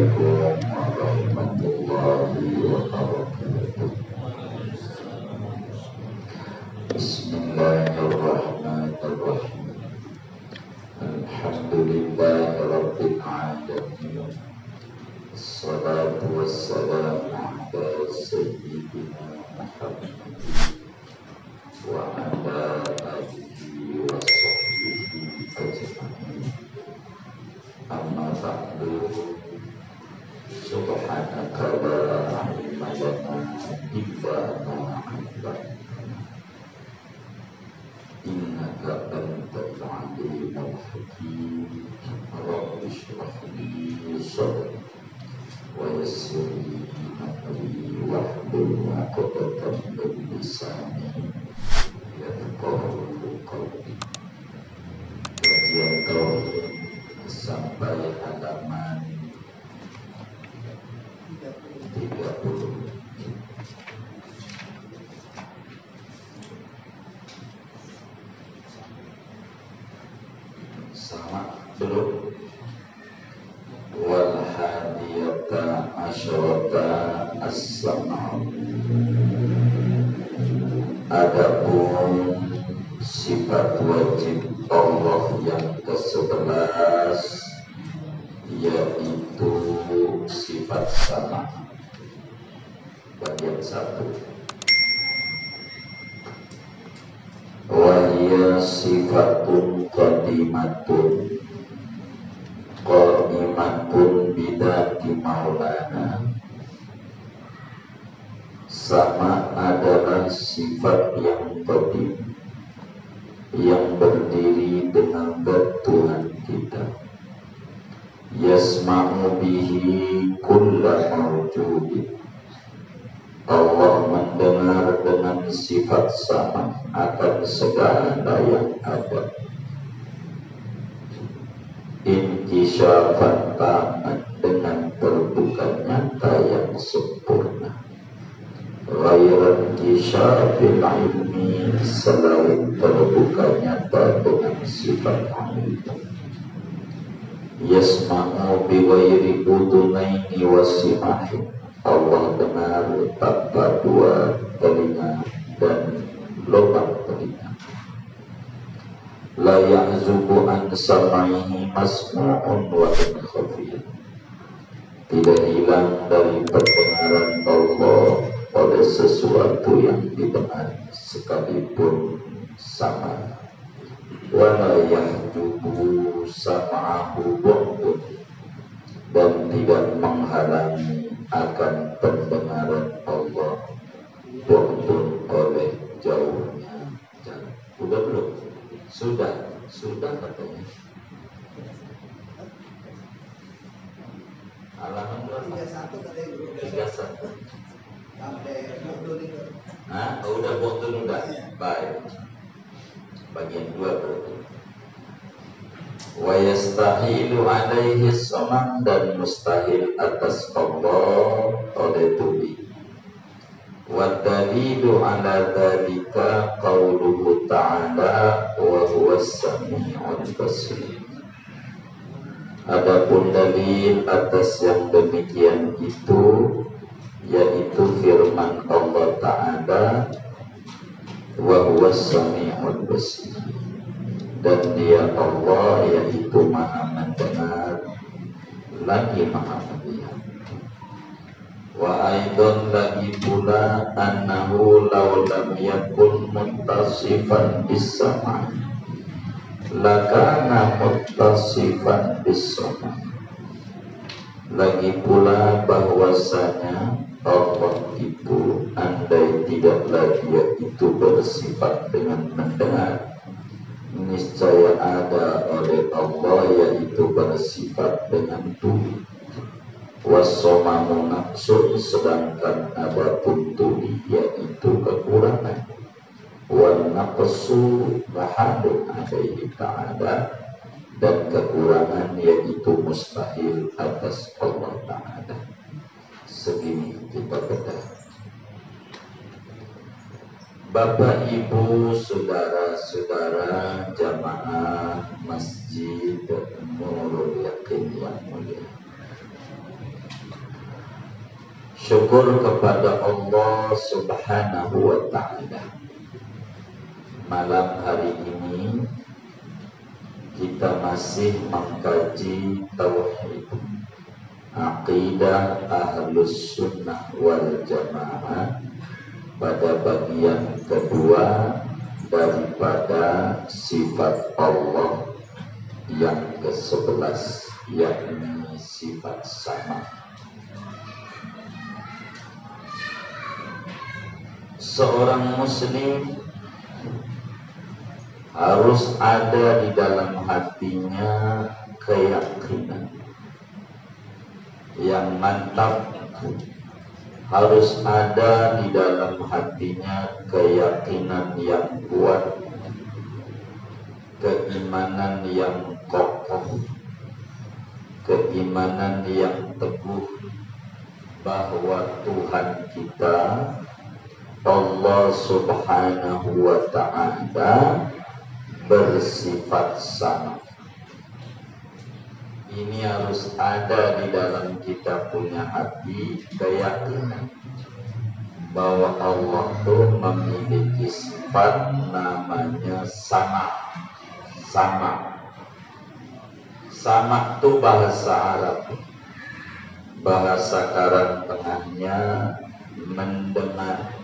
warahmatullahi wabarakatuh. Bismillahirrahmanirrahim. Alhamdulillahirabbil alamin. Assalatu wassalamu ala sayyidina Muhammad wa ala alihi wa sahbihi ajma'in. Amma ba'du. Subhanaka la ilma lana illa ma 'allamtana innaka antal alimul hakim. Rabbi shrah li sadri wa yassir li amri wahlul 'uqdatam min lisani yafqahu qawli. Kajian tauhid sampai halaman 30. Sama belum? Wal hadiyata asyrata as-sam'a. Adapun sifat wajib Allah yang ke-11 yaitu sifat sama. Bagian 1. Wahia sifatun qadimatun bidati maulana. Sama adalah sifat yang qadim, yang berdiri dengan zat Tuhan kita. Yasma'u bihi kulla mawjudin. Allah mendengar dengan sifat sama akan segala yang ada. Inkisyafan tamat, dengan terbuka nyata yang sempurna. Ghairan kisyafil ilmi, selain terbuka nyata dengan sifat ilmu. Yasma'u bi ghairi udunaini wasimahin. Allah dengar tanpa dua telinga dan lubang telinga. La ya'zubu an sam'ihi masmu'un wa in khafiyun. Tidak hilang dari pendengaran Allah oleh sesuatu yang didengar sekalipun sama. Wa la yahjubu sam'ahu bu'dun, dan tidak menghalangi akan pendengaran Allah bu'dun oleh jauhnya jarak. Udah belum? Sudah katanya. Halaman 31 katanya. 31. Sampai bu'dun itu. Udah bu'dun udah. Baik. Bagian 2 berarti. Wa yastahilu alaihi saman, dan mustahil atas Allah oleh tubi. Wa dalilu ala dzalika qauluhu ta'ala wa huwas sami'ul basir. Adapun dalil atas yang demikian itu yaitu firman Allah Ta'ala wa huwas sami'ul basir, dan dia Allah yaitu maha mendengar lagi maha melihat. Wa aidan lagi pula annahu law lam yakun muttasifan bis-sama' lakana muttasifan bis-sama'. Lagi pula bahwasanya Allah itu andai tidaklah dia itu bersifat dengan mendengar, niscaya ada oleh Allah yaitu bersifat dengan tuli. Wasomamu naqsun, sedangkan ada pun tuli yaitu kekurangan. Wan naqsu lahadun alaihi ta'ala, dan kekurangan yaitu mustahil atas Allah Ta'ala. Segini kita bedah. Bapak, Ibu, saudara-saudara jamaah Masjid Nurul Yakin yang mulia. syukur kepada Allah Subhanahu wa ta'ala. Malam hari ini kita masih mengkaji tauhid, aqidah Ahlus Sunnah wal Jamaah pada bagian kedua daripada sifat Allah yang ke-11, yakni sifat sama. Seorang muslim harus ada di dalam hatinya keyakinan yang mantap, harus ada di dalam hatinya keyakinan yang kuat, keimanan yang kokoh, keimanan yang teguh bahwa Tuhan kita Allah Subhanahu wa ta'ala bersifat sama. Ini harus ada di dalam kita punya hati keyakinan bahwa Allah itu memiliki sifat namanya sama. Sama itu bahasa Arab, bahasa Karang Tengahnya mendengar.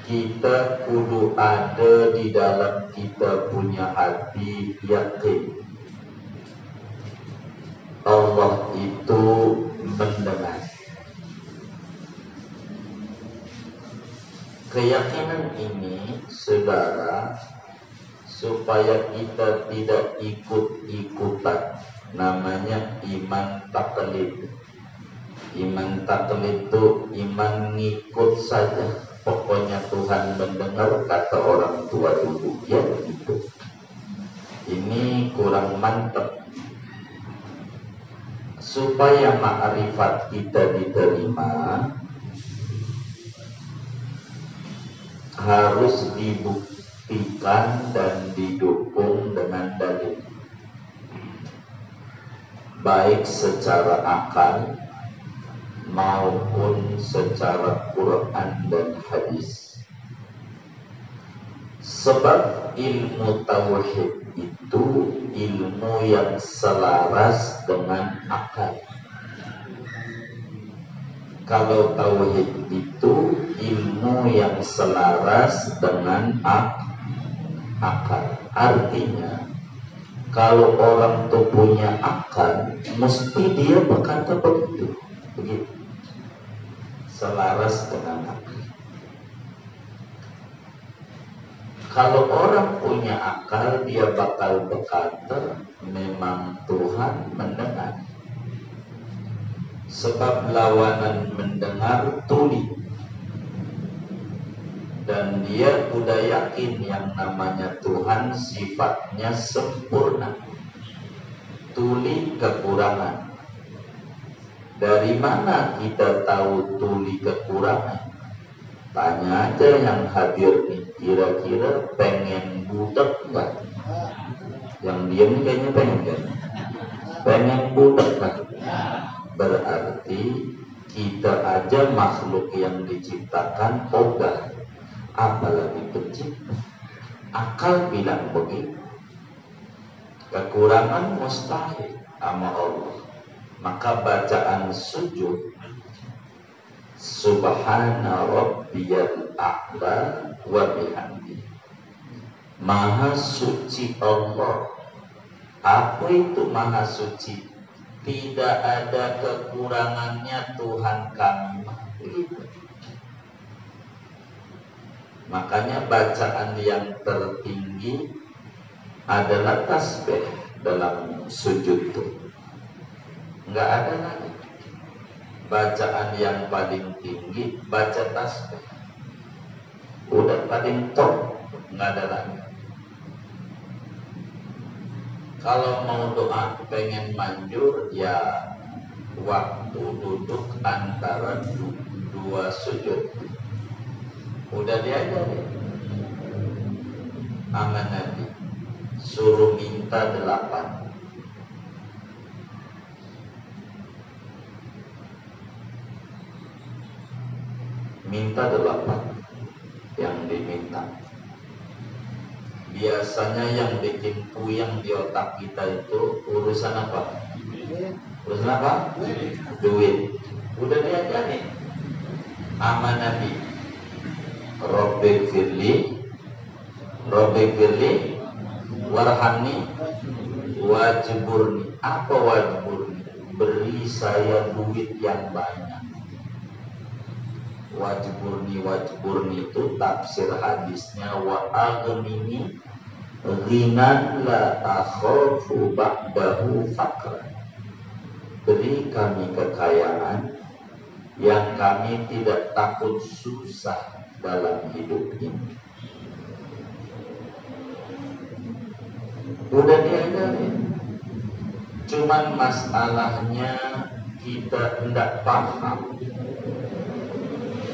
Kita kudu ada di dalam kita punya hati yakin Allah itu mendengar. Keyakinan ini, saudara, supaya kita tidak ikut-ikutan, namanya iman taklid. Iman taklid itu iman ngikut saja. Pokoknya Tuhan mendengar kata orang tua dulu, ya begitu. Ini kurang mantap. Supaya ma'rifat kita diterima, harus dibuktikan dan didukung dengan dalil, baik secara akal maupun secara Quran dan hadis. Sebab ilmu tauhid itu ilmu yang selaras dengan akal. Kalau tauhid itu ilmu yang selaras dengan akal. Artinya kalau orang itu punya akal, mesti dia berkata begitu. Selaras dengan akal. Kalau orang punya akal, dia bakal berkata memang Tuhan mendengar. Sebab lawanan mendengar tuli. Dan dia udah yakin yang namanya Tuhan sifatnya sempurna. Tuli kekurangan. Dari mana kita tahu tuli kekurangan? Tanya aja yang hadir nih, kira-kira pengen budak enggak? Yang diam kayaknya pengen kan? Pengen budak kan? Berarti kita aja makhluk yang diciptakan ogah, apalagi pencipta. Akal bilang begitu. Kekurangan mustahil sama Allah. Maka bacaan sujud Subhana Rabbiyal A'la wa bihamdi, Maha suci Allah. Apa itu Maha suci? Tidak ada kekurangannya Tuhan kami. Makanya bacaan yang tertinggi adalah tasbih dalam sujud itu. Enggak ada lagi. Bacaan yang paling tinggi baca tasbih. Udah paling top, enggak ada lagi. Kalau mau doa pengen manjur, ya waktu duduk antara dua sujud. Udah diajarin sama Nabi, suruh minta 8. minta 8 yang diminta. Biasanya yang bikin puyeng di otak kita itu urusan apa? Urusan apa? Duit. Udah diajarin sama Nabi. Rabbik firli warhamni wajburni. Apa wajburni? Beri saya duit yang banyak. Wajburni itu tafsir hadisnya wa aghnini ghinan la akhafu ba'dahu faqran. Beri kami kekayaan yang kami tidak takut susah dalam hidup ini. Udah diajarin, cuman masalahnya kita tidak paham.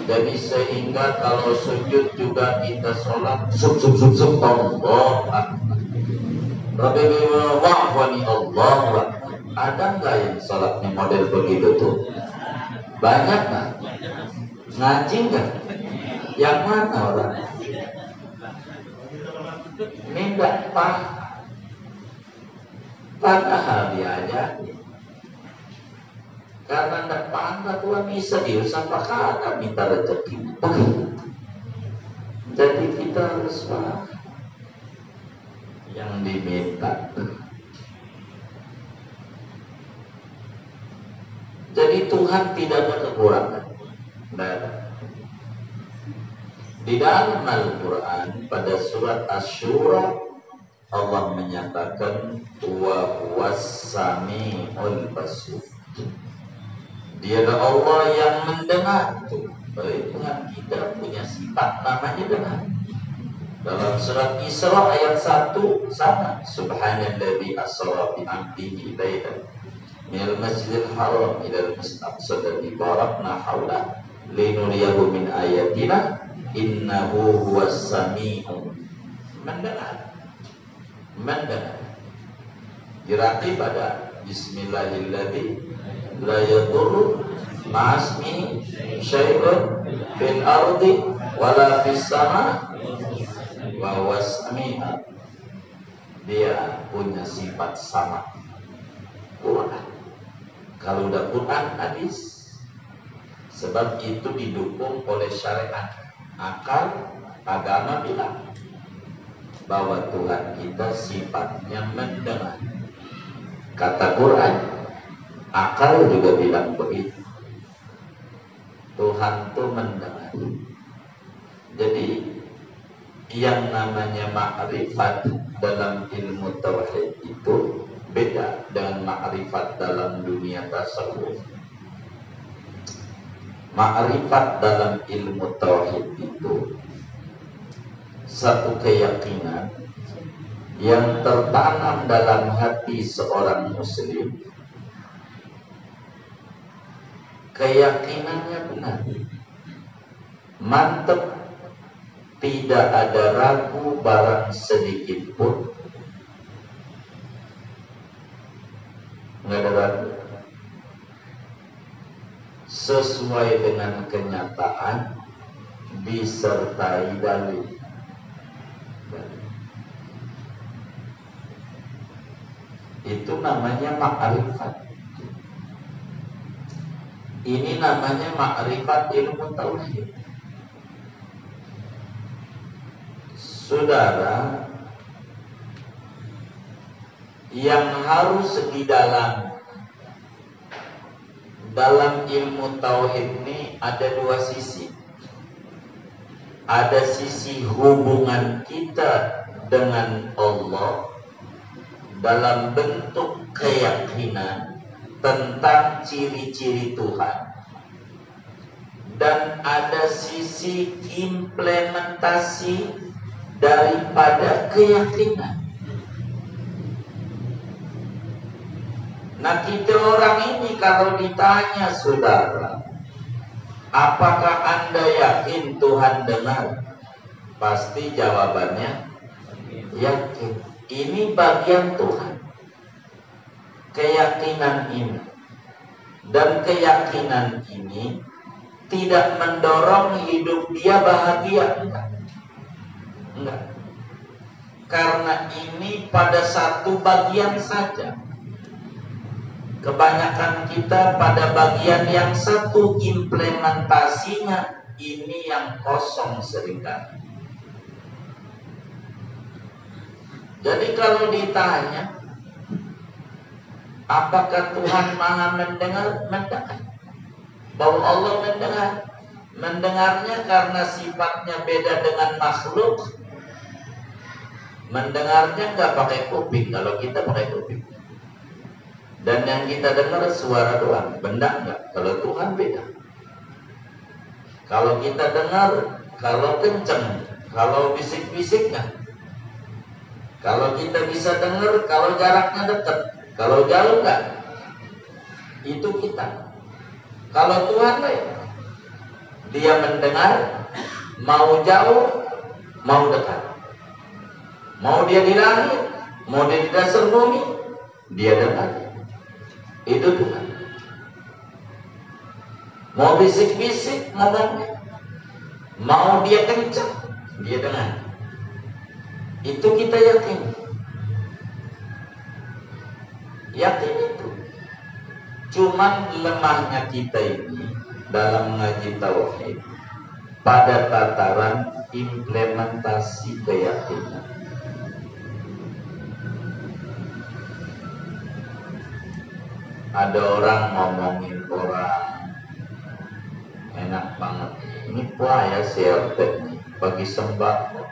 Jadi sehingga kalau sujud juga kita sholat sub Allah Rabbana wa'fani Allah. Ada nggak yang sholatnya model begitu tuh? Banyak nggak? Ngaji nggak? Yang mana orang? Ini nggak paham. Padahal diajarin. Karena tidak paham Tuhan bisa diusah pakai minta rezeki. Jadi kita harus paham yang diminta. Jadi Tuhan tidak ada kekurangan. Di dalam Al-Quran pada surat Asy-Syura Allah menyatakan wa huwas samiul basir. Dia adalah Allah yang mendengar. Baik, Tuhan kita punya sifat namanya dengar. Dalam surat Isra ayat 1 sama. Subhanalladzi asra bi 'abdihi lailan minal masjidil haram ilal masjidil aqsa alladzi barakna hawla linuriyahu min ayatina innahu huwas sami'un. Mendengar. Dirati pada bismillahirrahmanirrahim la yadurru ma'asmi syai'un fil ardi wala fis sama wa wasmi'a. Dia punya sifat sama. Quran. Kalau udah Quran hadis. Sebab itu didukung oleh syariat. Akal agama bilang bahwa Tuhan kita sifatnya mendengar. Kata Quran, akal juga bilang begitu. Tuhan itu mendengar. Jadi yang namanya ma'rifat dalam ilmu tauhid itu beda dengan ma'rifat dalam dunia tasawuf. Ma'rifat dalam ilmu tauhid itu satu keyakinan yang tertanam dalam hati seorang muslim. Keyakinannya benar, mantap, tidak ada ragu barang sedikit pun. Nggak ada ragu. Sesuai dengan kenyataan, disertai dalil. Itu namanya ma'rifat. Ini namanya ma'rifat ilmu tauhid. Saudara, yang harus di dalam ilmu tauhid ini ada dua sisi. Ada sisi hubungan kita dengan Allah dalam bentuk keyakinan tentang ciri-ciri Tuhan, dan ada sisi implementasi daripada keyakinan. Nah, kita orang ini kalau ditanya, saudara, apakah Anda yakin Tuhan dengar? Pasti jawabannya yakin. Ini bagian Tuhan. Keyakinan ini. Dan keyakinan ini tidak mendorong hidup dia bahagia, enggak. Karena ini pada satu bagian saja. Kebanyakan kita pada bagian yang satu, implementasinya ini yang kosong seringkali. Jadi kalau ditanya apakah Tuhan Maha mendengar? Mendengar. Bahwa Allah mendengar. Mendengarnya karena sifatnya beda dengan makhluk. Mendengarnya nggak pakai kuping, kalau kita pakai kuping. Dan yang kita dengar suara doang, benda nggak. Kalau Tuhan beda. Kalau kita dengar, kalau kenceng, kalau bisik-bisiknya. Kalau kita bisa dengar, kalau jaraknya dekat, kalau jauh nggak. Itu kita. Kalau Tuhan lain, dia mendengar, mau jauh, mau dekat. Mau dia di langit, mau dia di dasar bumi, dia dengar. Itu Tuhan. Mau bisik-bisik ngomongnya, mau dia kencang, dia dengar. Itu kita yakin. Yakin itu. Cuman lemahnya kita ini dalam ngaji tauhid pada tataran implementasi keyakinan. Ada orang ngomongin orang enak banget. Ini ya CRT nih bagi sembako.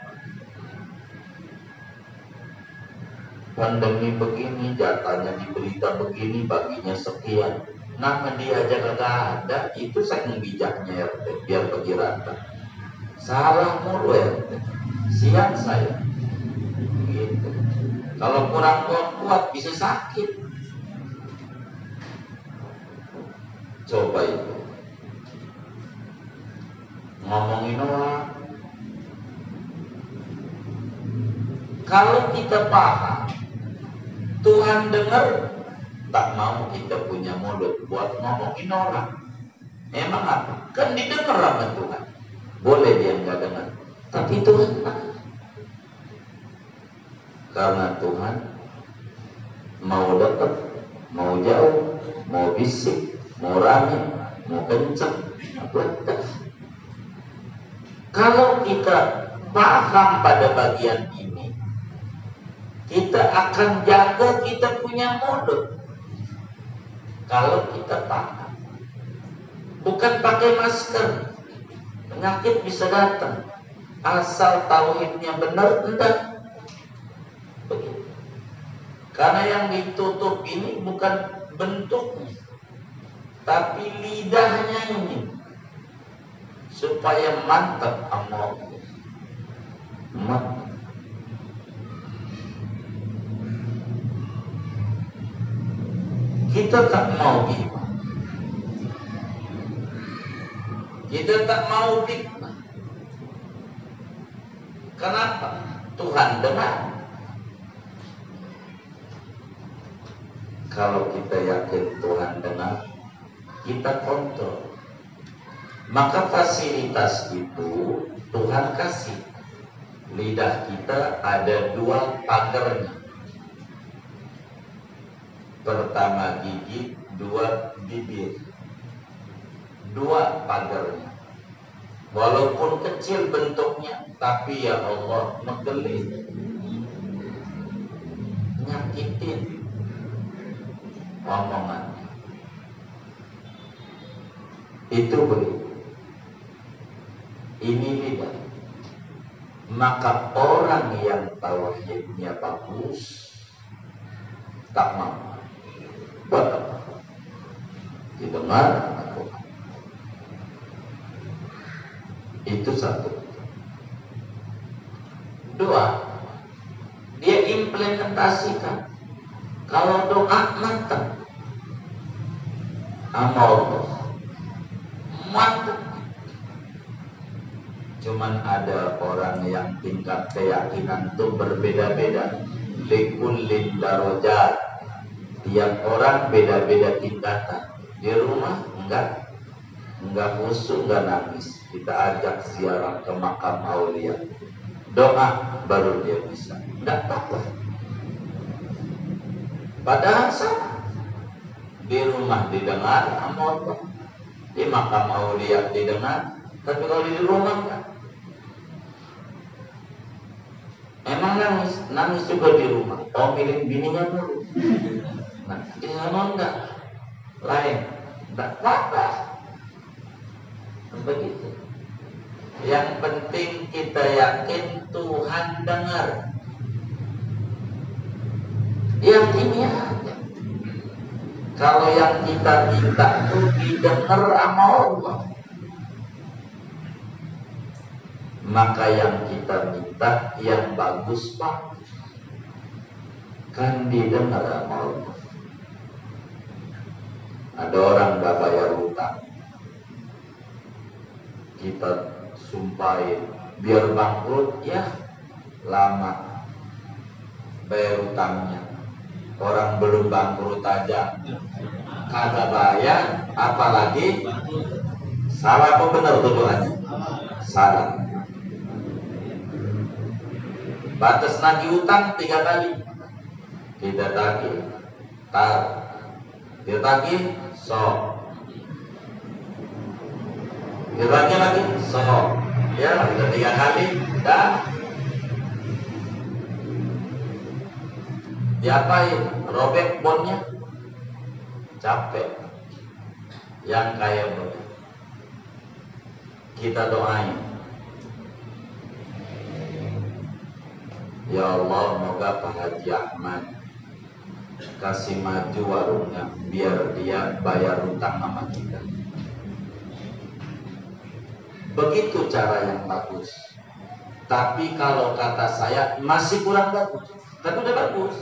Pandemi begini, jatahnya di berita begini, baginya sekian. Nama dia aja kagak ada, itu saking bijaknya RT, biar bagi rata. Salah mulu RT, siang saya. Gitu. Kalau kurang kuat bisa sakit. Coba itu ngomongin orang. Kalau kita paham Tuhan dengar, tak mau kita punya mulut buat ngomongin orang. Emang apa? Kan didengar sama Tuhan. Boleh dia nggak dengar, tapi Tuhan karena Tuhan mau dekat, mau jauh, mau bisik, mau rame, mau kencang, apa? Kalau kita paham pada bagian ini, kita akan jaga kita punya mulut. Kalau kita paham, bukan pakai masker, penyakit bisa datang. Asal tauhidnya benar, enggak. Begitu. Karena yang ditutup ini bukan bentuknya, tapi lidahnya ini, supaya mantap amal. Mantap. Kita tak mau gimana. Kita tak mau fitnah. Kenapa? Tuhan dengar. Kalau kita yakin Tuhan dengar, kita kontrol. Maka fasilitas itu Tuhan kasih. Lidah kita ada 2 pagarnya. Pertama gigi, 2 bibir. 2 pagarnya. Walaupun kecil bentuknya, tapi ya Allah ngegelin, nyakitin omongannya. Itu begitu. Ini lidah. Maka orang yang tauhidnya bagus tak mau. Buat apa? Didengar sama Tuhan. Itu 1. 2, dia implementasikan. Kalau doa mantap, amal mantap. Cuman ada orang yang tingkat keyakinan itu berbeda-beda. Likullin darajat. Tiap orang beda-beda tingkatan. Di rumah enggak, Enggak khusyuk, enggak nangis, kita ajak ziarah ke makam aulia, doa baru dia bisa. Enggak apa-apa. Padahal sama. Di rumah didengar sama Allah, di makam aulia didengar, tapi kalau di rumah enggak. Emang nangis juga di rumah. Oh, milih bininya dulu. Nah, di sana enggak, lain, enggak apa-apa. Begitu. Yang penting kita yakin Tuhan dengar. Yang ini aja. Kalau yang kita minta itu didengar sama Allah, maka yang kita minta yang bagus Pak, kan didengar sama Allah. Ada orang gak bayar hutang, kita sumpahin biar bangkrut, ya lama bayar hutangnya. Orang belum bangkrut aja kagak bayar, apalagi salah apa benar tuduhannya? Salah. Batas nagih utang 3 kali. Kita tagih, dia tagih, dia tagih lagi, ya udah 3 kali, dah. Diapain? Robek bonnya, capek. Yang kaya begitu, kita doain, ya Allah, moga Pak Haji Ahmad kasih maju warungnya, biar dia bayar hutang sama kita. Begitu cara yang bagus. Tapi kalau kata saya masih kurang bagus, tapi udah bagus.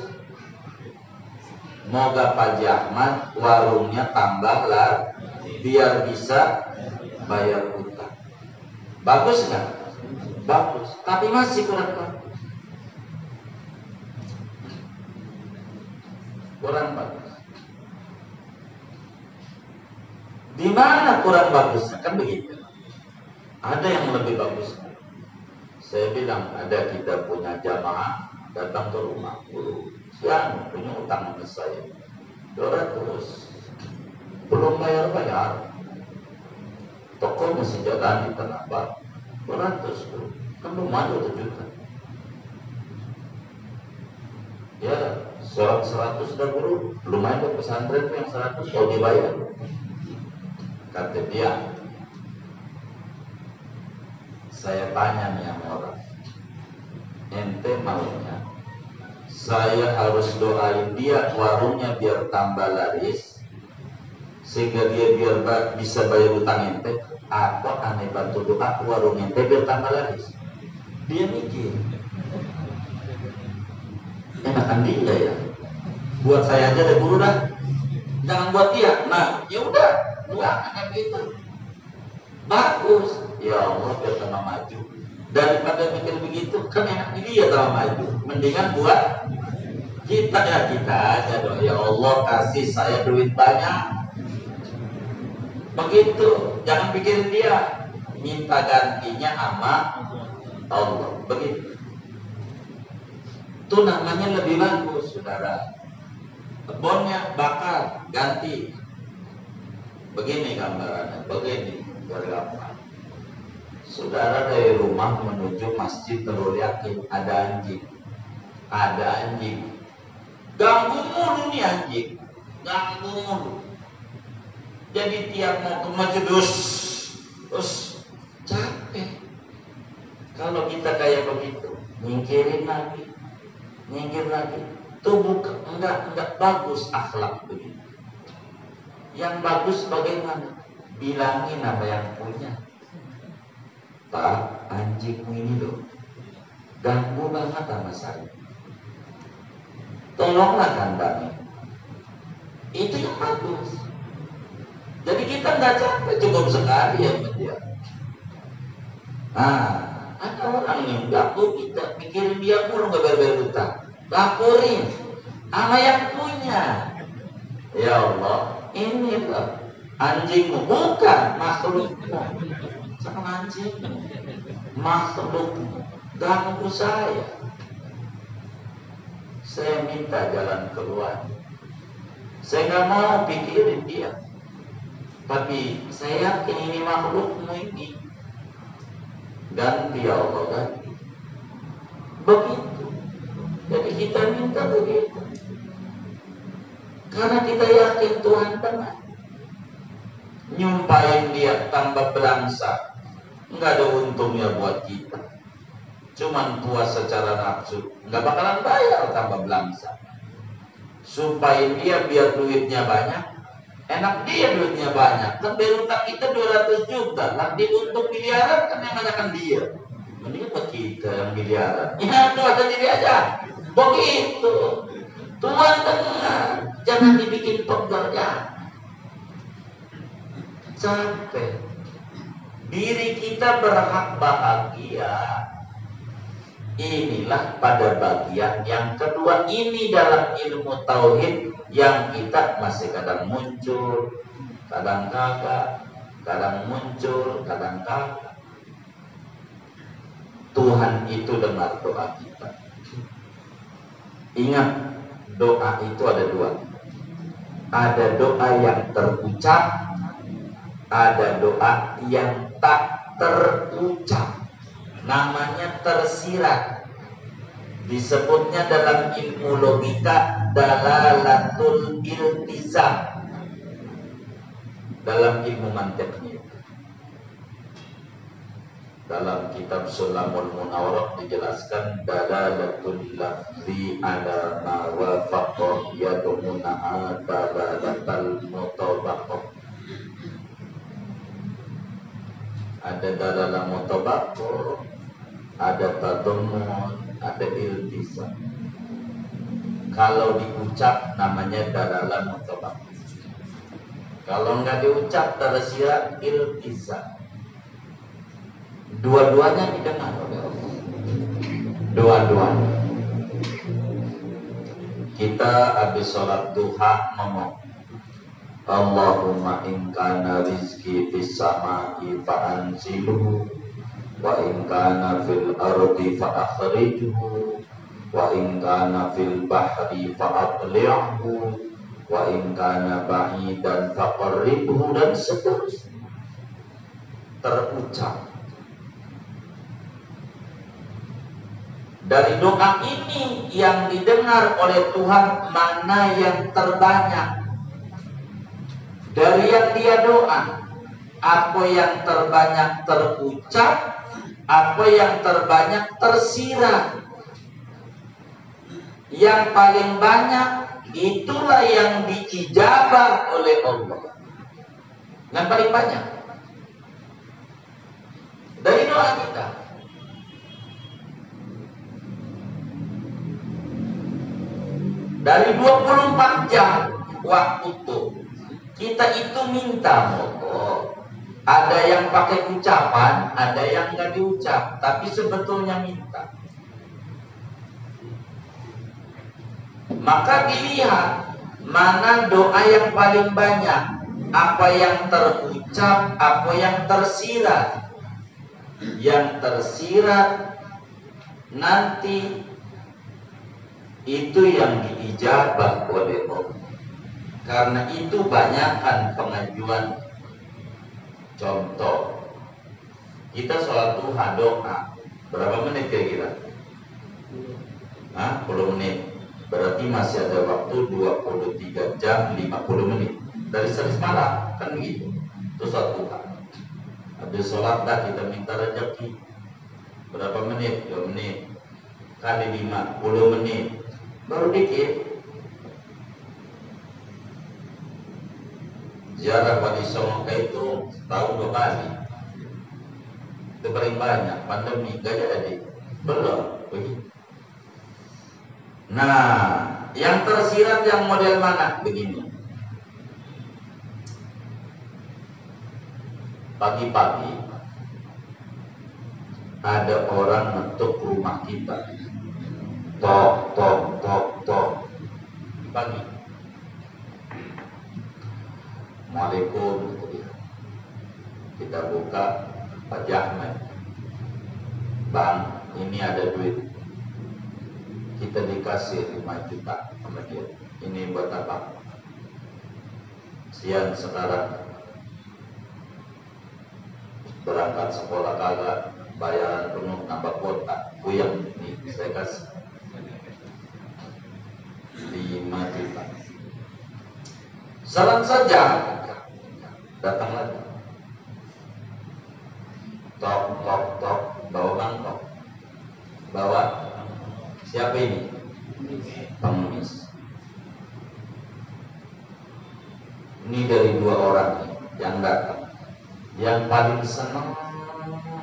Moga Pak Haji Ahmad warungnya tambah lah, biar bisa bayar hutang. Bagus nggak? Bagus. Tapi masih kurang bagus. Kurang bagus. Di mana kurang bagusnya? Kan begitu. Ada yang lebih bagus. Saya bilang ada, kita punya jamaah datang ke rumah, siang punya utang sama saya 200, belum bayar, toko masih jalan di Tanah Abang, 200 kan belum ada 1 juta. Ya 100 sudah buruk, belum ada pesantren yang 100 kalau dibayar. Kata dia, saya tanya nih sama orang, ente maunya saya harus doain dia warungnya biar tambah laris, sehingga dia biar bisa bayar utang ente, atau aneh bantu doa warung ente biar tambah laris? Dia mikir, enakan dia ya, buat saya aja deh guru dah, jangan buat dia. Nah ya udah, doakan gitu, bagus. Ya Allah biar tambah maju. Daripada mikir begitu, kan enak dia tambah maju. Mendingan buat kita, ya kita aja dong. Ya Allah kasih saya duit banyak. Begitu, jangan pikirin dia, minta gantinya sama Allah. Begitu. Itu namanya lebih bagus, saudara. Kebunnya bakar, ganti. Begini gambarannya, begini, biar gampang. Saudara dari rumah menuju masjid Nurul Yakin, ada anjing. Ganggu mulu nih anjing, ganggu mulu. Jadi tiap mau ke masjid terus capek. Kalau kita kayak begitu, nyingkir lagi. Itu bukan, enggak bagus akhlak begitu. Yang bagus bagaimana? Bilangin apa yang punya. Pak, anjingmu ini loh ganggu banget sama saya, tolonglah kandangin. Itu yang bagus. Jadi kita nggak capek, cukup sekali ya dia. Nah, ada orang yang ganggu kita, pikirin dia mulu nggak bayar hutang, laporin sama yang punya. Ya Allah, ini loh Anjingmu bukan makhlukmu. Sama anjing, makhlukmu ganggu saya. Saya minta jalan keluar. Saya nggak mau pikirin dia. Tapi saya yakin ini makhlukmu ini. Ganti ya Allah, ganti. Begitu. Jadi kita minta begitu. Karena kita yakin Tuhan benar. Nyumpahin dia tambah belangsa, nggak ada untungnya buat kita. Cuman puas secara nafsu, nggak bakalan bayar tambah belangsa. Sumpahin dia biar duitnya banyak, enak dia duitnya banyak. Kan bayar utang kita 200 juta, nanti untuk miliaran kan yang banyakan dia. Mending buat kita yang miliaran. Ya doa sendiri aja. Begitu. Tuhan dengar, jangan dibikin pekerjaan. Sampai diri kita berhak bahagia. Inilah pada bagian yang kedua ini dalam ilmu tauhid yang kita masih kadang muncul, kadang kagak, kadang muncul, kadang kagak. Tuhan itu dengar doa kita. Ingat, doa itu ada dua. Ada doa yang terucap, ada doa yang tak terucap, namanya tersirat. Disebutnya dalam ilmu logika dalalatul iltizam. Dalam ilmu mantiknya, dalam kitab Sulamul Munawwarah dijelaskan dalalatul lafzi ala ma wafaqa yadumuna dalalatul mutabaqah. Ada dalalah mutabaqah, ada tadammun, ada iltizam. Kalau diucap namanya dalalah mutabaqah. Kalau enggak diucap tersirat iltizam. Dua-duanya didengar oleh Allah. Dua-duanya. Kita habis sholat duha ngomong, Allahumma in kana rizki fis sama'i fa'anzilhu wa in kana fil ardi fa'akhrijhu wa in kana fil bahri fa'aqli'hu wa in kana ba'idan faqarribhu, dan seterusnya. Terucap. Dari doa ini yang didengar oleh Tuhan mana yang terbanyak. Dari yang dia doa, apa yang terbanyak terucap, apa yang terbanyak tersirat. Yang paling banyak itulah yang diijabah oleh Allah. Yang paling banyak dari doa kita. Dari 24 jam waktu itu kita itu minta moga. Ada yang pakai ucapan, ada yang nggak diucap, tapi sebetulnya minta. Maka dilihat mana doa yang paling banyak, apa yang terucap, apa yang tersirat. Yang tersirat nanti itu yang diijabah oleh Allah. Karena itu banyakkan pengajuan. Contoh, kita sholat duha doa berapa menit kira-kira? 10 menit. Berarti masih ada waktu 23 jam 50 menit. Dari seris malam kan begitu. Itu sholat duha. Habis sholat dah kita minta rezeki. Berapa menit? 2 menit. Kali 5, 10 menit. Baru dikit. Ziarah Wali Songo itu tahun 2 kali. Itu paling banyak. Pandemi gak jadi. Belum. Begitu. Nah, yang tersirat yang model mana? Begini. Pagi-pagi ada orang ngetuk rumah kita. Tok, tok, tok, tok. Pagi. Assalamualaikum, kita buka Pak Jahmet, Bang, ini ada duit, kita dikasih 5 juta sama dia, ini buat apa? Sian sekarang berangkat sekolah kagak, bayaran penuh, nambah kuota, puyeng, nih saya kasih 5 juta. Salam saja, datang lagi, tok, bawa mangkok, bawa, siapa ini? Pengemis. Ini dari 2 orang nih, yang datang, yang paling senang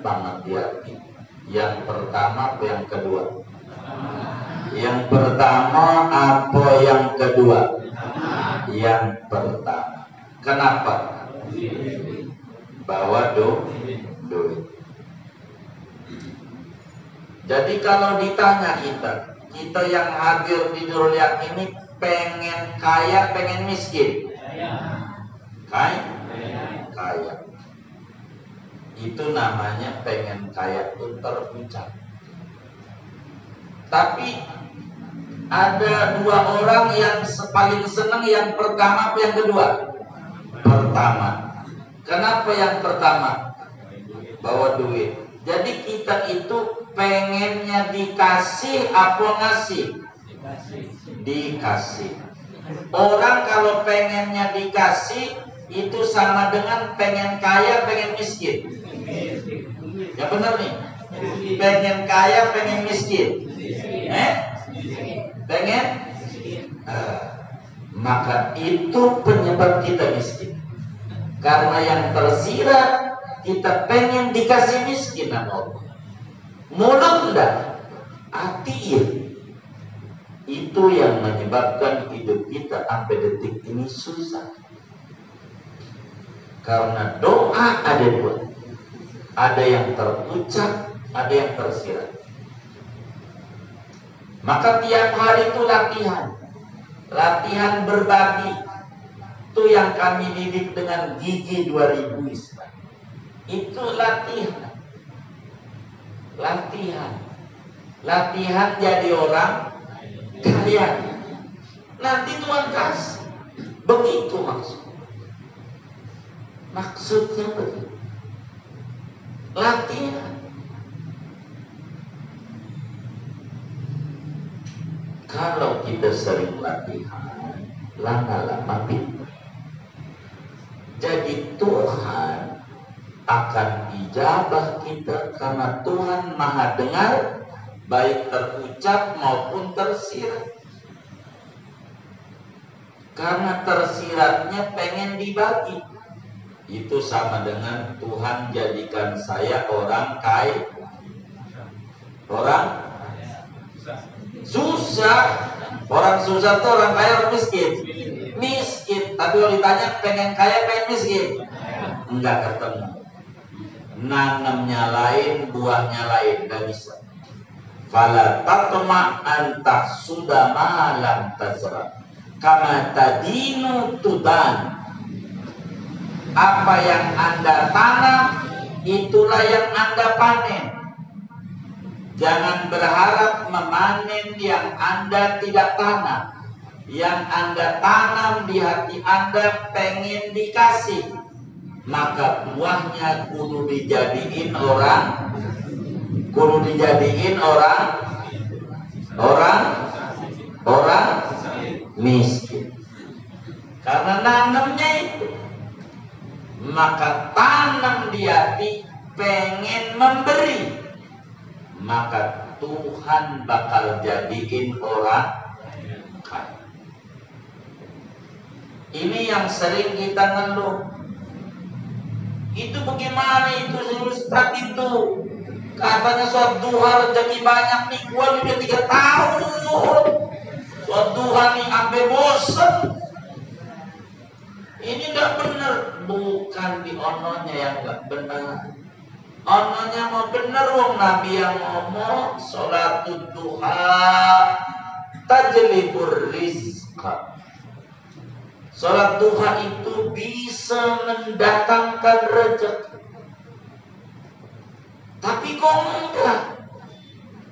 banget di hati, yang pertama apa yang kedua? Yang pertama apa yang kedua? Yang pertama. Kenapa? Bawa duit. Jadi kalau ditanya kita yang hadir di Nurul Yakin ini pengen kaya, pengen miskin? Kaya. Itu namanya pengen kaya itu terucap. Tapi ada 2 orang yang paling senang, yang pertama apa yang kedua? Pertama. Kenapa yang pertama? Bawa duit. Jadi kita itu pengennya dikasih apa ngasih? Dikasih. Orang kalau pengennya dikasih itu sama dengan pengen kaya, pengen miskin. Ya benar nih. Pengen kaya, pengen miskin. Pengen? Maka itu penyebab kita miskin. Karena yang tersirat kita pengen dikasih miskin sama Allah. Mulut enggak, hati iya. Itu yang menyebabkan hidup kita sampai detik ini susah. Karena doa ada 2. Ada yang terucap, ada yang tersirat. Maka tiap hari itu latihan berbagi. Itu yang kami didik dengan Gigi 2000 Islam. Itu latihan jadi orang kaya. Nanti Tuhan kasih. Begitu maksudnya begitu. Latihan. Kalau kita sering latihan, lama-lama pintar. Jadi Tuhan akan ijabah kita karena Tuhan Maha dengar, baik terucap maupun tersirat. Karena tersiratnya pengen dibagi. Itu sama dengan Tuhan jadikan saya orang kaya. Orang susah. Orang susah tuh orang kaya, orang miskin. Miskin. Tapi kalau ditanya pengen kaya, pengen miskin, enggak ketemu. Nanamnya lain, buahnya lain, enggak bisa. Fala tatma anta sudah malam tazra kama tadinu tudan. Apa yang Anda tanam, itulah yang Anda panen. Jangan berharap memanen yang Anda tidak tanam. Yang Anda tanam di hati Anda pengen dikasih, maka buahnya kudu dijadiin orang miskin. Karena nanamnya itu. Maka tanam di hati pengen memberi, maka Tuhan bakal jadiin orang kaya. Ini yang sering kita ngeluh. Itu bagaimana itu Ustaz itu? Katanya sholat duha rezeki banyak nih, gua udah 3 tahun sholat duha nih sampai bosen. Ini nggak benar. Bukan di ononya yang nggak benar. Ononya mau benar, wong Nabi yang ngomong sholat duha tajlibur rizqa. Sholat duha itu bisa mendatangkan rezeki. Tapi kok enggak?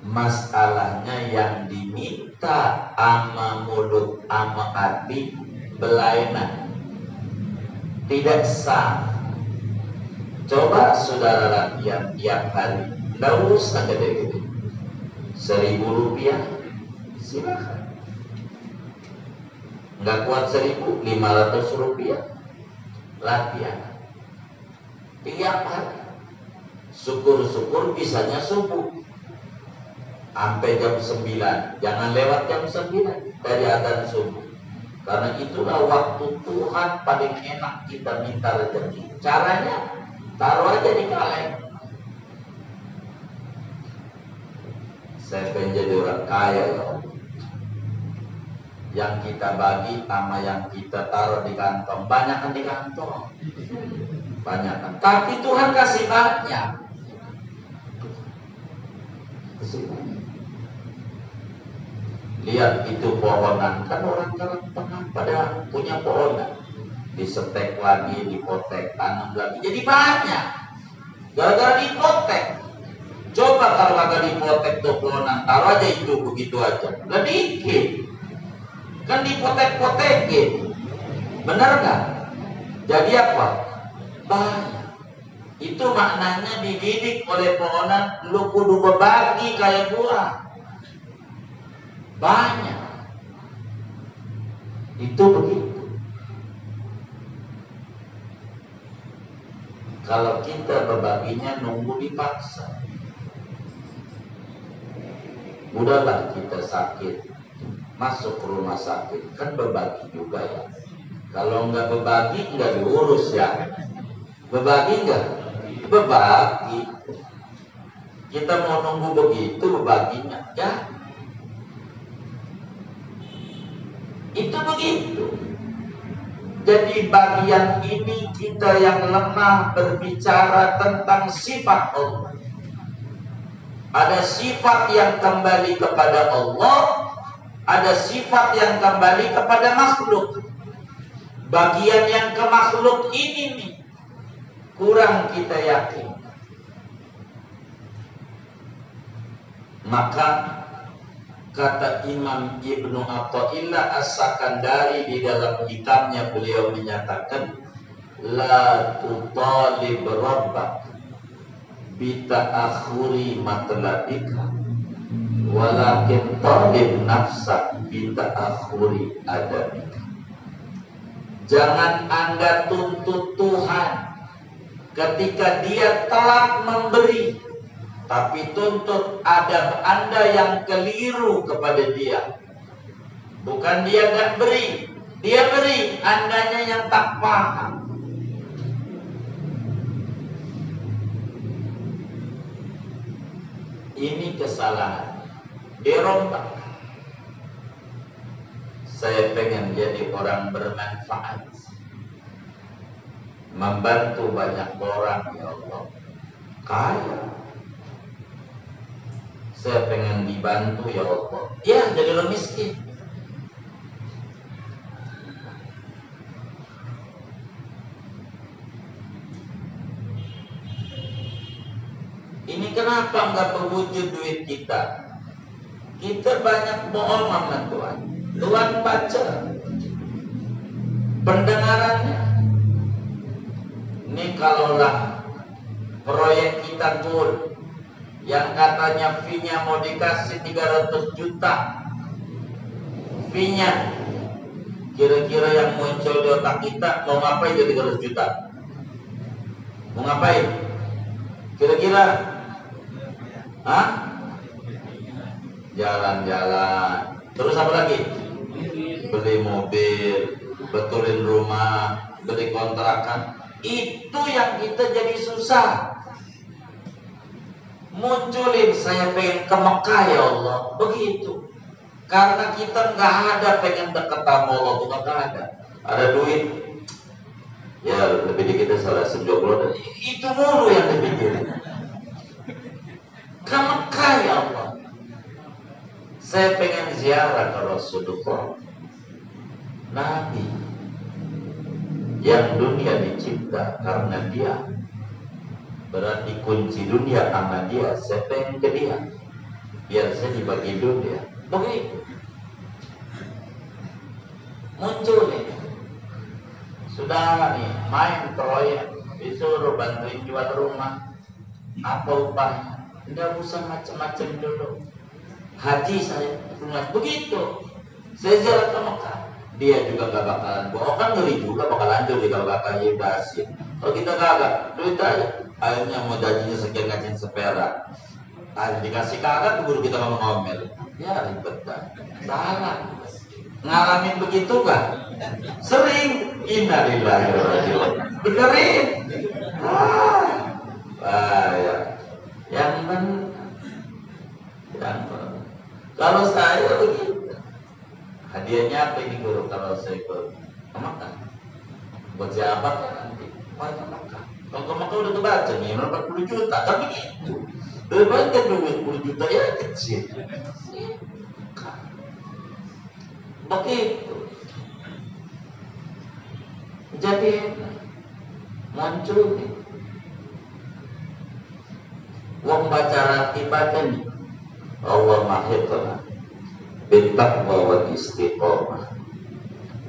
Masalahnya yang diminta ama mulut ama hati belainan, tidak sah. Coba saudara yang tiap hari, nggak usah gede-gede, 1.000 rupiah silakan. Nggak kuat 1.500 rupiah latihan tiap hari. Syukur-syukur bisanya subuh sampai jam 9, jangan lewat jam 9 dari adzan subuh, karena itulah waktu Tuhan paling enak kita minta rezeki. Caranya taruh aja di kaleng. Saya pengen jadi orang kaya ya Allah. Yang kita bagi sama yang kita taruh di kantong, banyakkan di kantong, banyakkan. Tapi Tuhan kasih banyak. Lihat itu pohonan, kan orang tengah pada punya pohonan, disetek lagi, dipotek, tanam lagi, jadi banyak. Gara-gara dipotek. Coba kalau kagak dipotek tuh pohonan, taruh aja itu begitu aja, udah dikit. Kan dipotek-potekin, bener nggak? Jadi apa? Banyak. Itu maknanya dididik oleh pohonan, lu kudu berbagi kayak gua. Banyak. Itu begitu. Kalau kita berbaginya nunggu dipaksa. Udahlah kita sakit, masuk ke rumah sakit, kan berbagi juga ya. Kalau nggak berbagi nggak diurus ya. Berbagi nggak? Berbagi. Kita mau nunggu begitu berbaginya ya. Itu begitu. Jadi bagian ini kita yang lemah berbicara tentang sifat Allah. Ada sifat yang kembali kepada Allah, ada sifat yang kembali kepada makhluk. Bagian yang ke makhluk ini nih kurang kita yakin. Maka kata Imam Ibnu Athaillah As-Sakandari di dalam kitabnya, beliau menyatakan, la tutalib rabbak bita'akhuri matlabika walakin talib nafsak bita'akhuri adabika. Jangan Anda tuntut Tuhan ketika Dia telah memberi, tapi tuntut adab Anda yang keliru kepada Dia. Bukan Dia gak beri, Dia beri, Andanya yang tak paham. Ini kesalahan, dirombak. Saya pengen jadi orang bermanfaat, membantu banyak orang ya Allah. Kaya, saya pengen dibantu ya Allah. Ya, jadi orang miskin. Ini kenapa nggak berwujud duit kita? Kita banyak bohong sama Tuhan. Tuhan baca pendengarannya. Ini kalaulah proyek kita full, yang katanya fee-nya mau dikasih 300 juta, fee-nya kira-kira yang muncul di otak kita, mau ngapain itu 300 juta? Mau ngapain? Kira-kira? Hah? Jalan-jalan. Terus apa lagi? Beli mobil, betulin rumah, beli kontrakan. Itu yang kita jadi susah. Munculin saya pengen ke Mekah ya Allah, begitu. Karena kita nggak ada pengen dekat sama Allah, bukan nggak ada. Ada duit, ya lebih dikit salah $70. Itu mulu yang dipikirin. Ke Mekah ya Allah. Saya pengen ziarah ke Rasulullah, Nabi. Yang dunia dicipta karena dia, berarti kunci dunia sama dia. Saya pengen ke dia, biar saya dibagi dunia. Begitu. Muncul nih, sudah nih main proyek, disuruh bantuin jual rumah, apa upahnya? Nggak usah macam-macam dulu. Haji saya, begitu. Saya ziarah ke Mekah, dia juga gak bakalan bohong, kan ngeri juga bakal lanjut kalau bakal ibasin. Kalau kita kagak, duit aja. Akhirnya mau gajinya sekian, ngajin seperak. Akhirnya dikasih kagak, keburu kita ngomel. Ya ribet dah. Salah. Ngalamin begitu gak? Sering. Innalillahi wa inna ilaihi raji'un. Benerin. Ya. Yang benar. Kalau saya begitu. Hadiahnya apa ini guru kalau saya ke Mekah? Buat siapa kan nanti? Wah, ke Mekah. Kalau ke Mekah udah kebaca nih, 40 juta. Kan begitu. Daripada duit 10 juta ya kecil. Begitu. Jadi muncul nih. Wong baca ratibakan nih. Allah mahitna bitaqwa wal istiqomah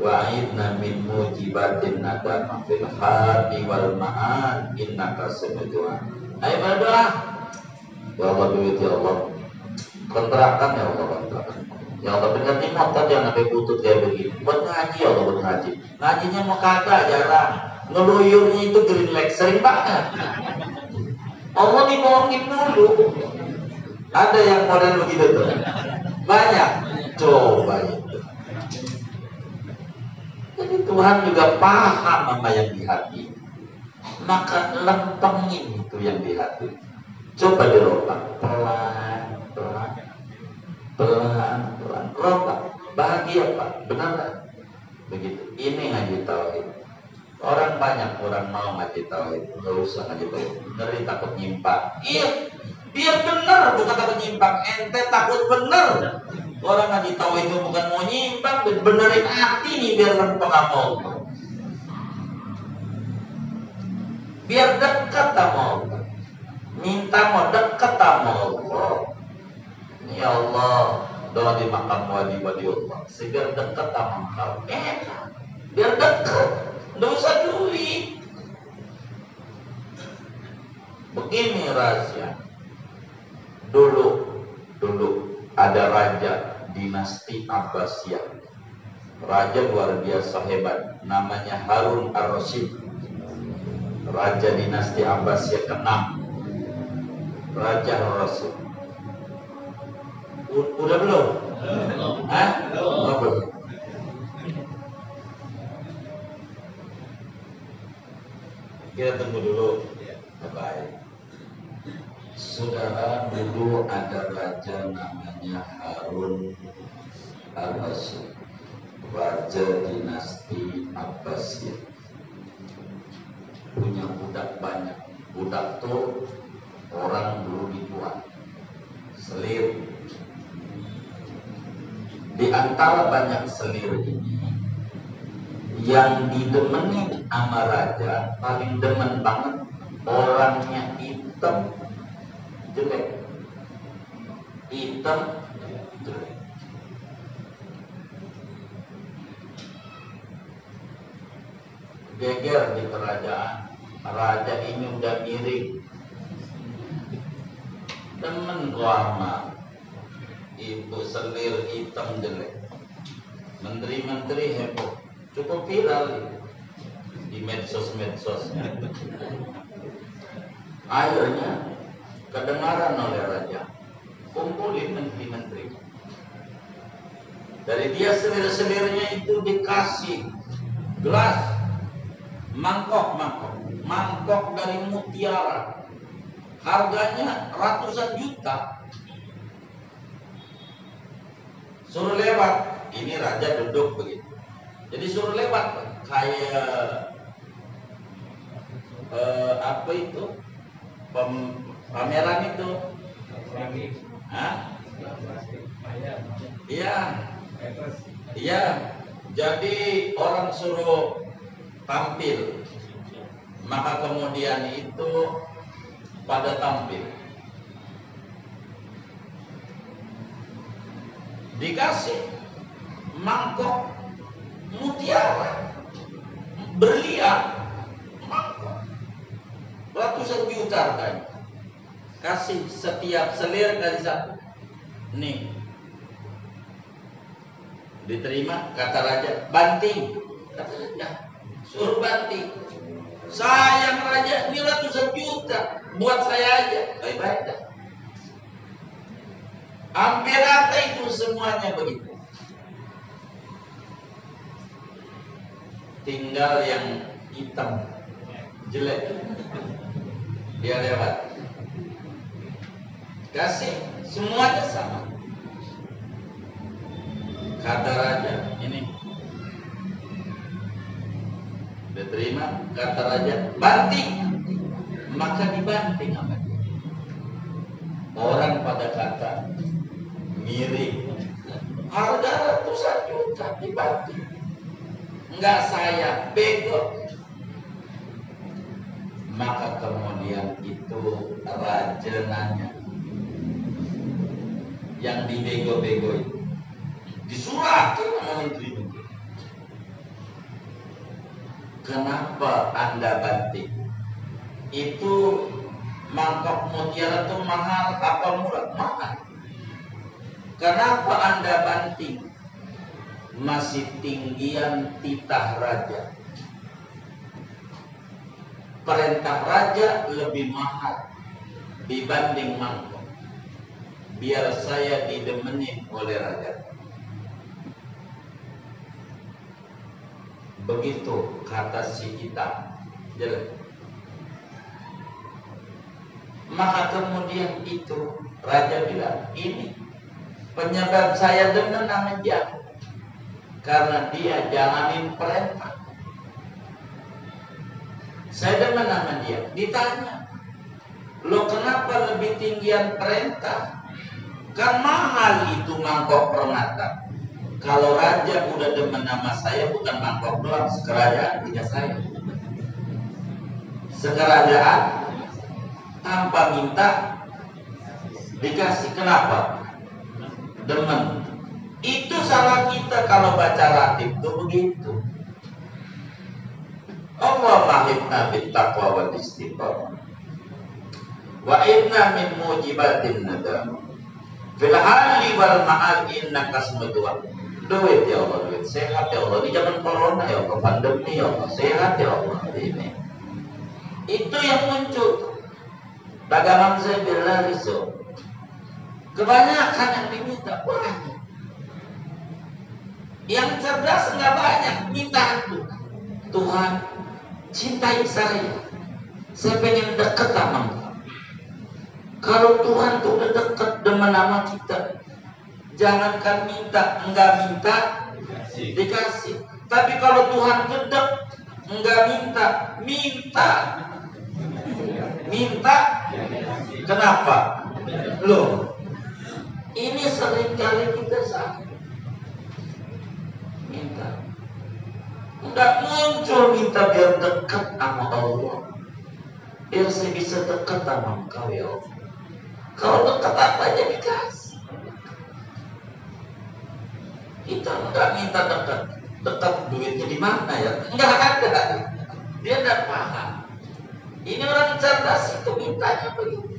wa'idna min mujibatin nadama fil hati wal ma'ad innaka sami'un. Ayo berdoa. Ya Allah, duit ya Allah, kontrakan ya Allah, kontrakan ya Allah, berganti motor yang sampai butut kayak begini buat ngaji ya Allah, buat ngaji. Ngajinya mau kagak, jarang. Ngeluyurnya itu green leg sering banget. Allah dibohongin dulu. Ada yang model begitu tuh, banyak. Coba itu. Jadi Tuhan juga paham apa yang di hati, maka lempengin itu yang di hati. Coba dirobak pelan-pelan, pelan-pelan, robak. Bahagia Pak, benar begitu. Ini ngaji tauhid. Orang banyak orang mau ngaji tauhid, nggak usah ngaji tauhid. Ngeri takut nyimpang. Iya. Biar benar, bukan takut nyimpang. Ente takut benar. Orang ngaji tahu itu bukan mau nyimpang, benerin hati nih biar lempeng amal. Biar dekat sama Allah. Minta mau dekat sama Allah. Ya Allah, doa di makam wali-wali Allah. Biar dekat sama Engkau. Biar dekat. Nggak usah duit. Begini rahasia. Dulu ada raja dinasti Abbasiyah. Raja luar biasa hebat, namanya Harun ar-Rasyid. Raja dinasti Abbasiyah ke-6. Raja Ar-Rasyid. Udah belum? Hah? Belum. Kita tunggu dulu. Baik. Saudara, dulu ada raja namanya Harun ar-Rasyid, raja dinasti Abbasiyah. Punya budak banyak. Budak tuh orang dulu dibuat selir. Di antara banyak selir ini, yang didemenin sama raja, paling demen banget orangnya hitam jelek. Hitam jelek. Geger di kerajaan. Raja ini udah miring. Demen lama. Ibu selir hitam jelek. Menteri-menteri heboh. Cukup viral di medsos-medsos. Akhirnya kedengaran oleh raja, kumpulin menteri-menteri. Dari dia selir-selirnya itu dikasih gelas, mangkok dari mutiara, harganya ratusan juta. Suruh lewat, ini raja duduk begitu. Jadi suruh lewat kayak apa itu? Pameran itu. Hah? Iya. Iya. Jadi orang suruh tampil, maka kemudian itu pada tampil dikasih mangkok mutiara berlian, mangkok ratusan juta harganya, kasih setiap selir kali satu. Nih, diterima, kata raja, banting. Kata raja, suruh banting. Sayang raja, ini ratusan juta, buat saya aja. Baik-baik dah. Hampir rata itu semuanya begitu. Tinggal yang hitam, jelek, dia lewat. Kasih, semuanya sama. Kata raja, ini diterima, kata raja, banting. Maka dibanting sama dia. Orang pada kata miring, harga ratusan juta dibanting. Enggak saya, bego. Maka kemudian itu raja nanya, yang dibego-bego itu disuratin sama menteri. Kenapa Anda banting? Itu mangkok mutiara itu mahal apa murah? Mahal. Kenapa Anda banting? Masih tinggian titah raja. Perintah raja lebih mahal dibanding mangkok. Biar saya didemenin oleh raja. Begitu kata si hitam, jelek. Maka kemudian itu raja bilang, ini penyebab saya demen sama dia, karena dia jalanin perintah. Saya demen sama dia. Ditanya, lo kenapa lebih tinggian perintah? Kan mahal itu mangkok permata. Kalau raja udah demen nama saya, bukan mangkok doang, sekerajaan punya saya. Sekerajaan tanpa minta dikasih. Kenapa? Demen. Itu salah kita kalau baca ratib itu begitu. Allah mahibna bit taqwa wal istiqamah. Wa inna min mujibatin nadam. Fil hali wal ma'al innaka smudwa. Duit ya Allah, duit. Sehat ya Allah. Di zaman corona ya Allah, pandemi ya Allah. Sehat ya Allah. Ini. Itu yang muncul. Dagangan saya bila risau. Kebanyakan yang diminta banyak. Yang cerdas enggak banyak, minta itu. Tuhan, cintai saya. Saya pengen dekat sama Engkau. Kalau Tuhan tuh udah dekat dengan nama kita, jangankan minta, enggak minta dikasih. Tapi kalau Tuhan gedek, enggak minta, minta. Kenapa? Loh, ini seringkali kita salah. Minta. Enggak muncul minta biar dekat sama Allah. Biar saya bisa dekat sama Engkau ya Allah. Kalau dekat apa aja dikasih. Kita enggak minta dekat. Dekat duitnya di mana ya? Enggak ada. Dia enggak paham. Ini orang cerdas itu mintanya begitu.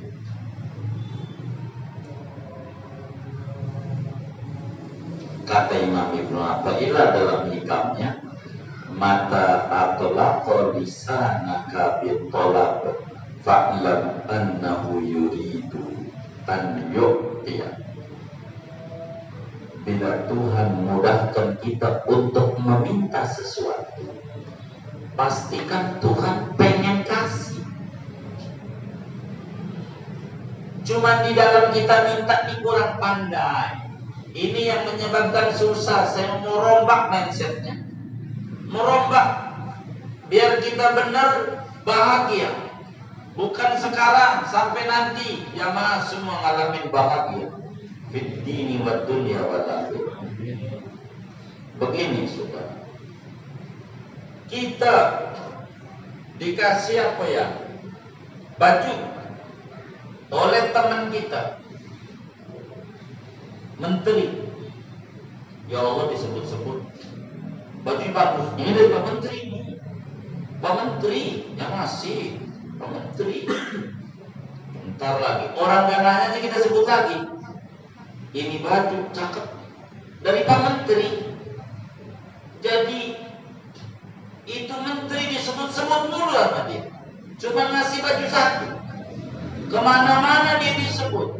Kata Imam Ibnu Athaillah dalam hikamnya, mata atolaqa lisanaka bitolab fa'lam annahu yuridu an yu'tiya. Bila Tuhan mudahkan kita untuk meminta sesuatu, pastikan Tuhan pengen kasih. Cuma di dalam kita minta ini kurang pandai. Ini yang menyebabkan susah. Saya mau rombak mindsetnya, merombak biar kita benar bahagia. Bukan sekarang, sampai nanti jamaah semua ngalamin bahagia. Fid dini wa dunya wa akhirah. Begini sudah. Kita dikasih apa ya? Baju oleh teman kita, menteri. Ya Allah, disebut-sebut baju bagus. Ini dari Pak Menteri. Pak Menteri yang ngasih. Pak Menteri. Ntar lagi orang gak nanya aja kita sebut lagi. Ini baju cakep dari Pak Menteri. Jadi itu menteri disebut-sebut mulu sama dia. Cuma ngasih baju satu. Kemana-mana dia disebut.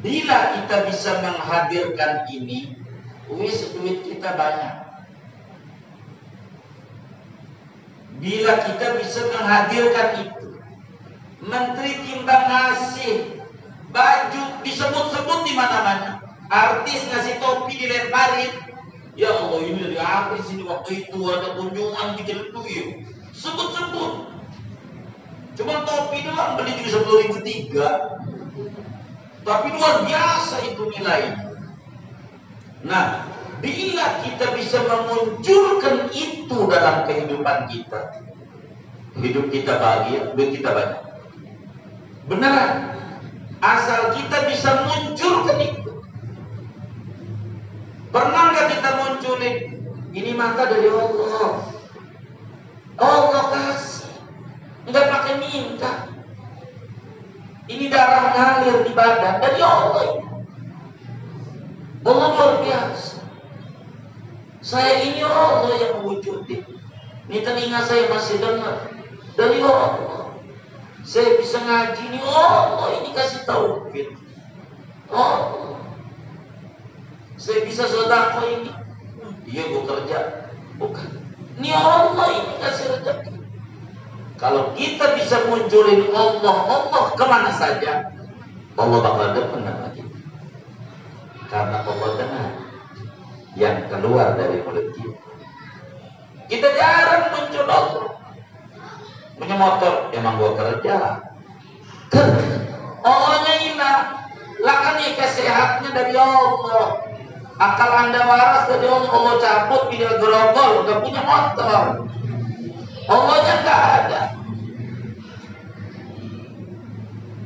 Bila kita bisa menghadirkan ini, wis duit kita banyak. Bila kita bisa menghadirkan itu, menteri timbang ngasih baju disebut-sebut di mana-mana. Artis ngasih topi dilemparin. Ya Allah, ini dari artis ini waktu itu ada kunjungan bikin itu ya. Sebut-sebut. Cuma topi doang beli juga 10.003. Tapi luar biasa itu nilainya. Nah, bila kita bisa memunculkan itu dalam kehidupan kita, hidup kita bahagia, duit kita banyak. Beneran. Asal kita bisa munculkan itu. Pernah nggak kita munculin? Ini mata dari Allah. Allah kasih. Nggak pakai minta. Ini darah ngalir di badan dari Allah. Allah luar biasa. Saya ini Allah yang mewujudin. Ini telinga saya masih dengar dari Allah. Saya bisa ngaji ini Allah ini kasih taufik. Allah. Saya bisa sedekah ini. Iya, gue kerja. Bukan. Ini Allah ini kasih rezeki. Kalau kita bisa munculin Allah kemana saja, Allah bakal depan sama kita. Karena Allah dengar yang keluar dari mulut kita. Kita jarang muncul Allah. Punya motor, emang gue kerja. Allahnya hilang. Lah kan ya kesehatannya dari Allah. Akal Anda waras dari Allah. Allah cabut pindah gerobol, gak punya motor. Allahnya gak ada.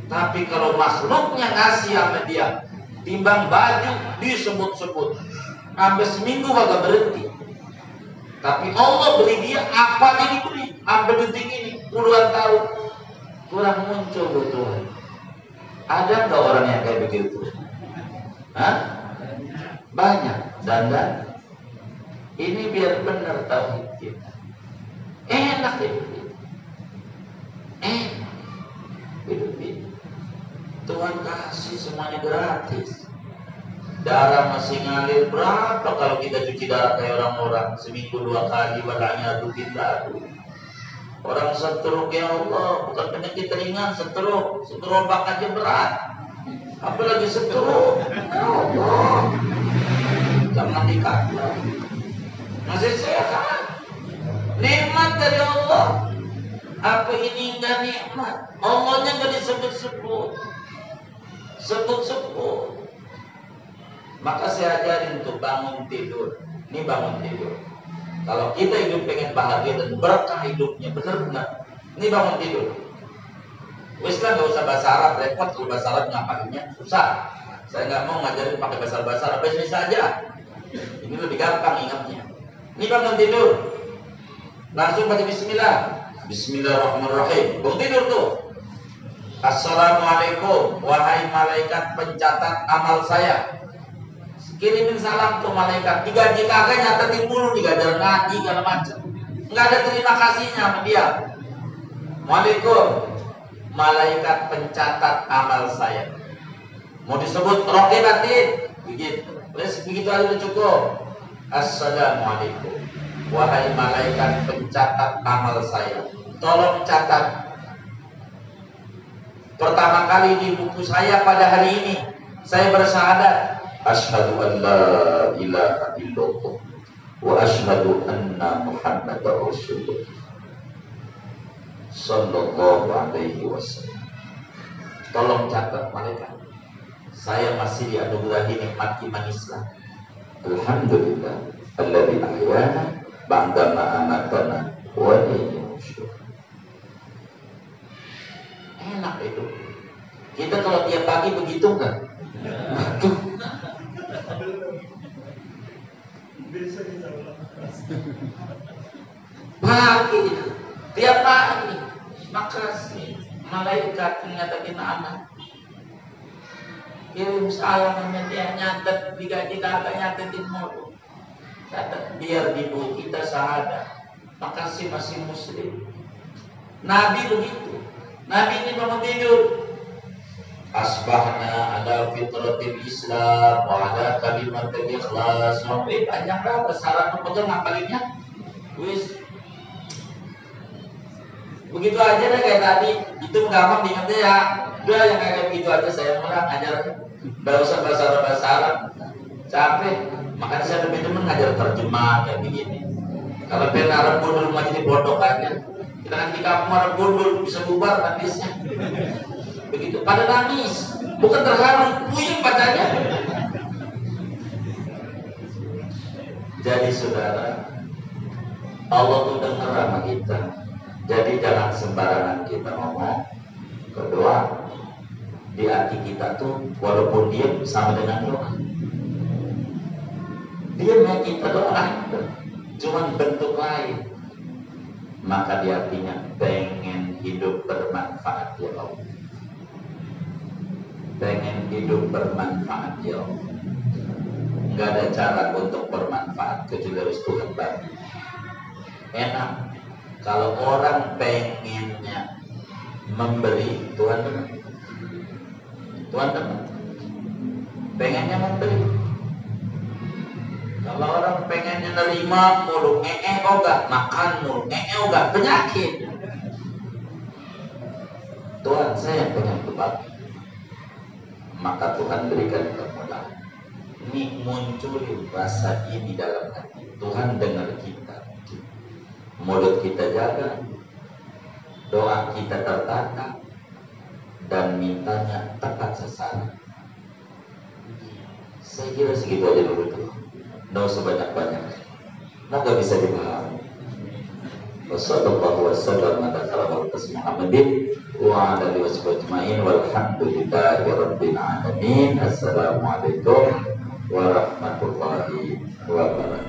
Tapi kalau makhluknya ngasih sama dia, timbang baju disebut-sebut, sampai seminggu agak berhenti. Tapi Allah beri dia apa yang diberi, sampai detik ini puluhan tahun kurang muncul Tuhan. Ada nggak orang yang kayak begitu? Hah? Banyak. Dan ini biar benar tauhid kita. Enak hidup kita. Hidup kita. Tuhan kasih semuanya gratis. Darah masih ngalir berapa kalau kita cuci darah kayak orang-orang seminggu 2 kali badannya rutin baru. Orang stroke ya Allah, bukan penyakit ringan, stroke aja berat. Apalagi stroke. Ya Allah. Jangan dikata. Masih sehat. Nikmat dari Allah. Apa ini enggak nikmat? Allahnya enggak disebut-sebut. Sebut-sebut. Maka saya ajarin untuk bangun tidur. Ini bangun tidur. Kalau kita hidup pengen bahagia dan berkah hidupnya, benar-benar. Ini bangun tidur. Wis lah, nggak usah bahasa Arab, repot kalau bahasa Arab ngapainnya, susah. Saya nggak mau ngajarin pakai bahasa Arab, bahasa saja. Ini lebih gampang ingatnya. Ini bangun tidur. Langsung baca Bismillah. Bismillahirrahmanirrahim. Bangun tidur tuh. Assalamualaikum, wahai malaikat pencatat amal saya. Kirimin salam ke malaikat. Digaji kagak nyatetin mulu, digajar ngaji segala macam. Enggak ada terima kasihnya sama dia. Waalaikum, malaikat pencatat amal saya. Mau disebut rokebatin, begitu. Begitu aja udah cukup. Assalamualaikum, wahai malaikat pencatat amal saya. Tolong catat. Pertama kali di buku saya pada hari ini, saya bersyahadat. Asyhadu an la ilaha illallah wa asyhadu anna Muhammadar Rasulullah sallallahu alaihi wasallam. Tolong catat malaikat. Saya masih dianugerahi nikmat iman Islam. Alhamdulillah alladzi ahyana ba'da ma amatana wa ilayhi nusyur. Enak itu. Kita kalau tiap pagi begitu kan? Aduh. Pagi tiap pagi makasih malaikat menyatakan anak kirim salam dia nyatet digaji kagak nyatetin mulu catat biar di buku kita syahadat makasih masih muslim. Nabi begitu. Nabi ini bangun tidur asbahna ala fitratil Islam wa ala kalimatil ikhlas. Panjang lah besaran pegang ngapalinnya wis begitu aja deh kayak tadi. Itu gampang diingatnya ya. Udah yang kayak begitu aja saya mulai ngajar. Gak usah bahasa Arab. Capek. Makanya saya lebih demen ngajar terjemah kayak begini. Kalau pengen Arab gundul mah jadi bodoh aja. Kita kan di kampung Arab gundul bisa bubar nangisnya. Begitu. Pada nangis. Bukan terharu. Puyeng bacanya. Jadi saudara, Allah tuh dengar sama kita. Jadi jangan sembarangan kita ngomong. Kedua, di hati kita tuh walaupun diam sama dengan doa. Diamnya kita doa, cuman bentuk lain. Maka di hatinya pengen hidup bermanfaat ya Allah. Pengen hidup bermanfaat ya Allah. Enggak ada cara untuk bermanfaat kecuali harus Tuhan bagi. Enak. Kalau orang pengennya memberi, Tuhan demen. Tuhan demen. Pengennya memberi. Kalau orang pengennya nerima mulu, ogah, makan mulu, ogah, penyakit. Tuhan saya pengen berbagi. Maka Tuhan berikan kemudahan. Ini munculin rasa ini dalam hati. Tuhan dengar kita. Mulut kita jaga, doa kita tertata, dan mintanya tepat sasaran. Saya kira segitu aja dulu tuh. Nggak usah banyak-banyak. Nggak bisa dipahami. Wassalamualaikum warahmatullahi wabarakatuh. Assalamualaikum warahmatullahi wabarakatuh.